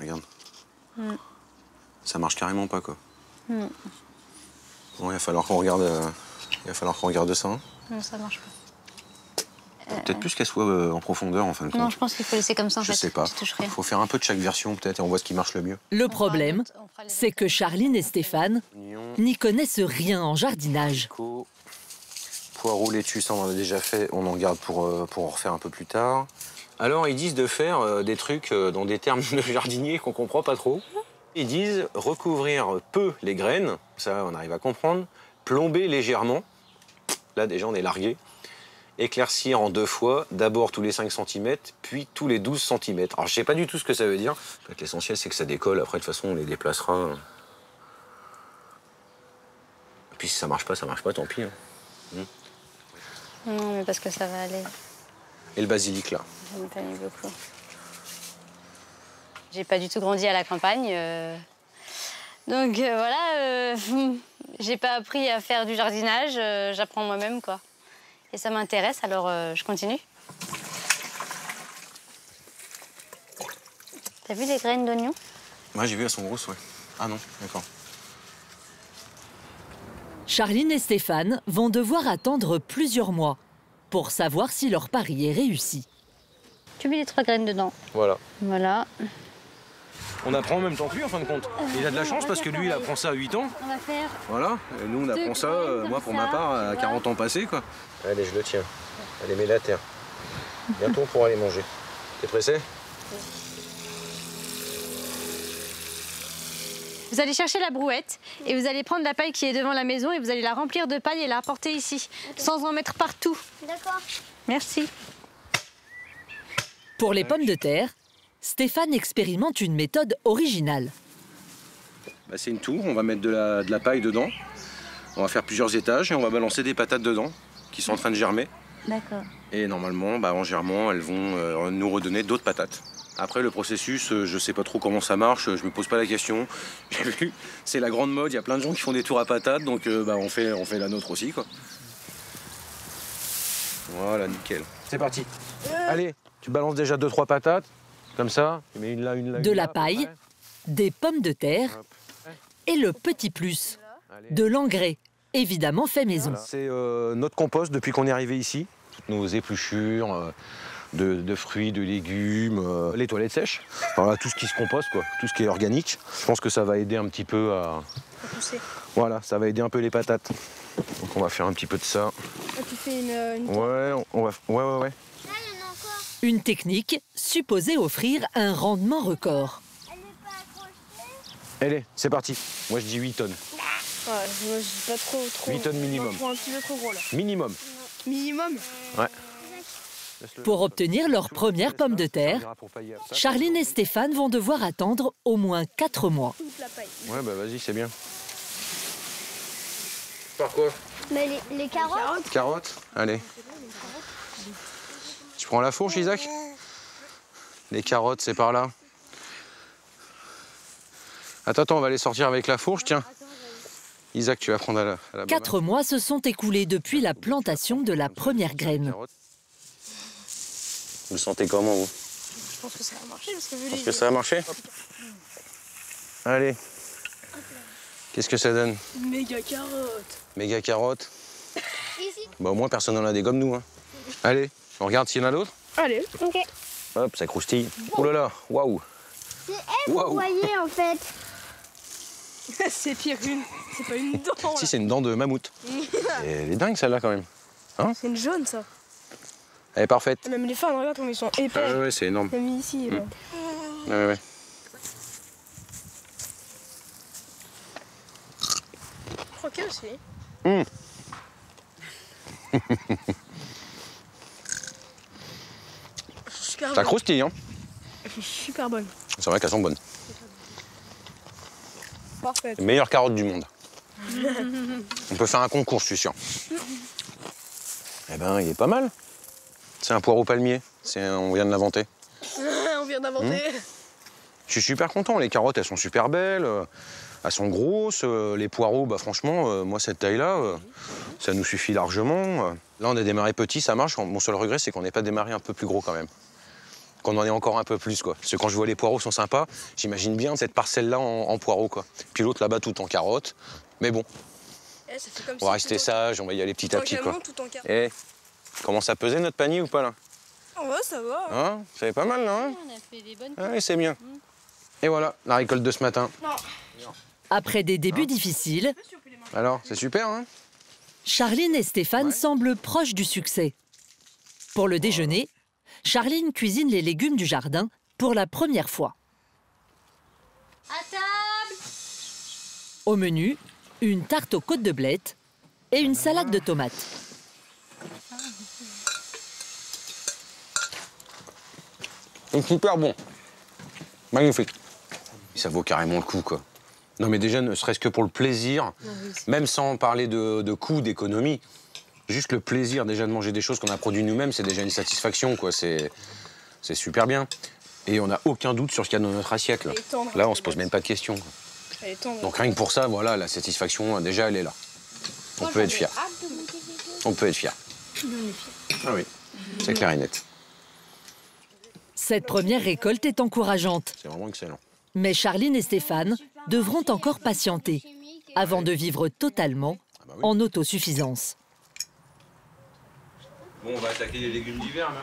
regarde. Ça marche carrément pas, quoi. Bon, il va falloir qu'on regarde, ça. Hein. Non, ça marche pas. Peut-être plus qu'elle soit en profondeur, en fin de compte. Non, je pense qu'il faut laisser comme ça, en fait. Je sais pas. Il faut faire un peu de chaque version, peut-être, et on voit ce qui marche le mieux. Le problème, c'est que Charline et Stéphane n'y connaissent rien en jardinage. Poireaux, laitue, ça on en a déjà fait. On en garde pour en refaire un peu plus tard. Alors, ils disent de faire des trucs dans des termes de jardinier qu'on comprend pas trop. Ils disent recouvrir peu les graines, ça on arrive à comprendre, plomber légèrement, là déjà on est largué, éclaircir en 2 fois, d'abord tous les 5 cm, puis tous les 12 cm. Alors je sais pas du tout ce que ça veut dire, l'essentiel c'est que ça décolle, après de toute façon on les déplacera. Et puis si ça marche pas, tant pis. Hein. Non, mais parce que ça va aller. Et le basilic là. Ça me tannait beaucoup. J'ai pas du tout grandi à la campagne. Donc voilà, j'ai pas appris à faire du jardinage, j'apprends moi-même, quoi. Et ça m'intéresse, alors je continue. T'as vu les graines d'oignon? Ouais, j'ai vu, elles sont grosses, ouais. Ah non, d'accord. Charline et Stéphane vont devoir attendre plusieurs mois pour savoir si leur pari est réussi. Tu mets les 3 graines dedans. Voilà. Voilà. On apprend en même temps que lui, en fin de compte. Il a de la chance parce que lui, il apprend ça à 8 ans. On va faire... Voilà, et nous, on apprend ça, moi, pour ma part, à 40 ans passés, quoi. Allez, je le tiens. Allez, mets-la à terre. Bientôt, on pourra aller manger. T'es pressé? Vous allez chercher la brouette et vous allez prendre la paille qui est devant la maison et vous allez la remplir de paille et la apporter ici, sans en mettre partout. D'accord. Merci. Pour les pommes de terre, Stéphane expérimente une méthode originale. Bah, c'est une tour, on va mettre de la paille dedans. On va faire plusieurs étages et on va balancer des patates dedans qui sont en train de germer. D'accord. Et normalement, en germant, elles vont nous redonner d'autres patates. Après, le processus, je sais pas trop comment ça marche, je me pose pas la question. J'ai vu, c'est la grande mode, il y a plein de gens qui font des tours à patates, donc on fait la nôtre aussi, quoi. Voilà, nickel. C'est parti. Allez, tu balances déjà 2-3 patates, comme ça. Tu mets une là, une là. De la paille, des pommes de terre et le petit plus, de l'engrais, évidemment fait maison. Voilà. C'est notre compost depuis qu'on est arrivé ici. Toutes nos épluchures de fruits, de légumes, les toilettes sèches. Voilà, tout ce qui se composte, quoi, tout ce qui est organique. Je pense que ça va aider un petit peu à pousser. Voilà, ça va aider un peu les patates. Donc on va faire un petit peu de ça. Ah, tu fais une... Ouais, on va... Ouais. Là, il y en a encore. Une technique supposée offrir un rendement record. Elle n'est pas accrochée. Allez, c'est parti. Moi je dis 8 tonnes. Ouais, moi je dis pas trop. 8 tonnes minimum. Je prends un petit peu trop gros là. Minimum. Minimum? Ouais. Pour obtenir leur première pomme de terre, Charline et Stéphane vont devoir attendre au moins 4 mois. Toute la paille. Ouais, bah vas-y, c'est bien. Par quoi? Mais les carottes? Carottes. Allez. Tu prends la fourche, Isaac? Les carottes, c'est par là. Attends, on va les sortir avec la fourche, tiens. Isaac, tu vas prendre à la 4 mois se sont écoulés depuis la plantation de la première graine. Vous le sentez comment, vous? Je pense que ça va marcher parce que vu Est-ce que ça a marché? Allez. Qu'est-ce que ça donne? Méga carottes. Méga carottes. Ici. Bah au moins personne n'en a des comme nous. Hein. Allez, on regarde s'il y en a d'autres. Allez. Ok. Hop, ça croustille. Oh là là, waouh. C'est elle, vous voyez en fait. C'est pire une. C'est pas une dent. Si, c'est une dent de mammouth. Et elle est dingue celle-là quand même. Hein? C'est une jaune ça. Elle est parfaite. Même les fans, regarde comme ils sont épais. Ah ouais, c'est énorme. Même ici. Là. Ouais. Croquer aussi. Super Ça bonne. croustille, hein? Super bonne. C'est vrai qu'elles sont bonnes. Parfaite. Les meilleures carottes du monde. On peut faire un concours, je suis sûr. Eh ben, il est pas mal. C'est un poireau palmier. On vient de l'inventer. On vient d'inventer. Je suis super content. Les carottes, elles sont super belles. Elles sont grosses. Les poireaux, bah franchement, moi, cette taille-là, ça nous suffit largement. Là, on a démarré petit, ça marche. Mon seul regret, c'est qu'on n'ait pas démarré un peu plus gros quand même. qu'on en ait encore un peu plus, quoi. Parce que quand je vois les poireaux sont sympas, j'imagine bien cette parcelle-là en poireaux, quoi. Puis l'autre là-bas tout en carottes. Mais bon, Eh, ça fait comme on va rester sage, on va y aller petit à petit, quoi. Et commence à peser notre panier ou pas, là? Ouais, ça va. Hein, ça fait pas mal, là, hein? On a fait des bonnes. Ah oui, c'est bien. Et voilà, la récolte de ce matin. Après des débuts difficiles, Alors, c'est super, hein? Charline et Stéphane semblent proches du succès. Pour le déjeuner, Charline cuisine les légumes du jardin pour la première fois. À table. Au menu, une tarte aux côtes de blettes et une salade de tomates. C'est super bon. Magnifique. Ça vaut carrément le coup, quoi. Non, mais déjà, ne serait-ce que pour le plaisir, même sans parler de coût, d'économie, juste le plaisir déjà de manger des choses qu'on a produites nous-mêmes, c'est déjà une satisfaction, quoi. C'est super bien. Et on n'a aucun doute sur ce qu'il y a dans notre assiette, là. Là, on se pose même pas de questions, quoi. Donc rien que pour ça, voilà, la satisfaction, déjà, elle est là. On peut être fier. On peut être fier. Ah oui, c'est clair et net. Cette première récolte est encourageante. C'est vraiment excellent. Mais Charline et Stéphane devront encore patienter avant de vivre totalement en autosuffisance. Bon, on va attaquer les légumes d'hiver, là.